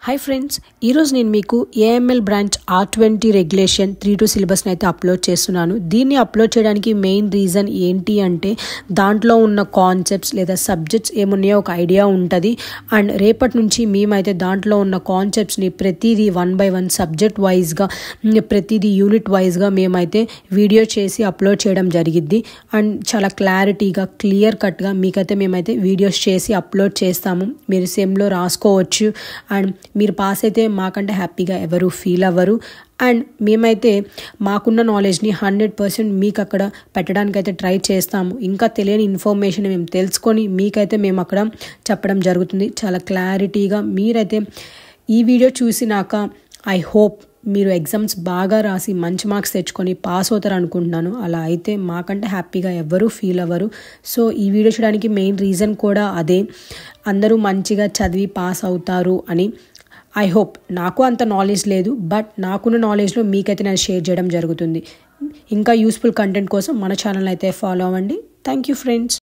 Hi friends, ఈరోజు నేను మీకు ఏఎంఎల్ బ్రాంచ్ R20 రెగ్యులేషన్ 3-2 సిలబస్ని అయితే అప్లోడ్ చేస్తున్నాను. దీన్ని అప్లోడ్ చేయడానికి మెయిన్ రీజన్ ఏంటి అంటే దాంట్లో ఉన్న కాన్సెప్ట్స్ లేదా సబ్జెక్ట్స్ ఏమున్నాయో ఒక ఐడియా ఉంటుంది. అండ్ రేపటి నుంచి మేమైతే దాంట్లో ఉన్న కాన్సెప్ట్స్ని ప్రతిదీ 1 by 1 సబ్జెక్ట్ వైజ్గా ప్రతిదీ యూనిట్ వైజ్గా మేమైతే వీడియో చేసి అప్లోడ్ చేయడం జరిగిద్ది. అండ్ చాలా క్లారిటీగా క్లియర్ కట్గా మీకైతే మేమైతే వీడియోస్ చేసి అప్లోడ్ చేస్తాము. మీరు సెమ్లో రాసుకోవచ్చు. అండ్ మీరు పాస్ అయితే మాకంటే హ్యాపీగా ఎవరు ఫీల్ అవ్వరు. అండ్ మేమైతే మాకున్న నాలెడ్జ్ని 100% మీకు అక్కడ పెట్టడానికి అయితే ట్రై చేస్తాము. ఇంకా తెలియని ఇన్ఫర్మేషన్ మేము తెలుసుకొని మీకైతే మేము అక్కడ చెప్పడం జరుగుతుంది చాలా క్లారిటీగా. మీరైతే ఈ వీడియో చూసినాక ఐ హోప్ మీరు ఎగ్జామ్స్ బాగా రాసి మంచి మార్క్స్ తెచ్చుకొని పాస్ అవుతారు అనుకుంటున్నాను. అలా అయితే మాకంటే హ్యాపీగా ఎవ్వరూ ఫీల్ అవ్వరు. సో ఈ వీడియో చేయడానికి మెయిన్ రీజన్ కూడా అదే, అందరూ మంచిగా చదివి పాస్ అవుతారు అని. I hope. నాకు అంత నాలెడ్జ్ లేదు, బట్ నాకున్న నాలెడ్జ్లో మీకైతే నేను షేర్ చేయడం జరుగుతుంది. ఇంకా యూస్ఫుల్ కంటెంట్ కోసం మన ఛానల్ అయితే ఫాలో అవ్వండి. Thank you friends.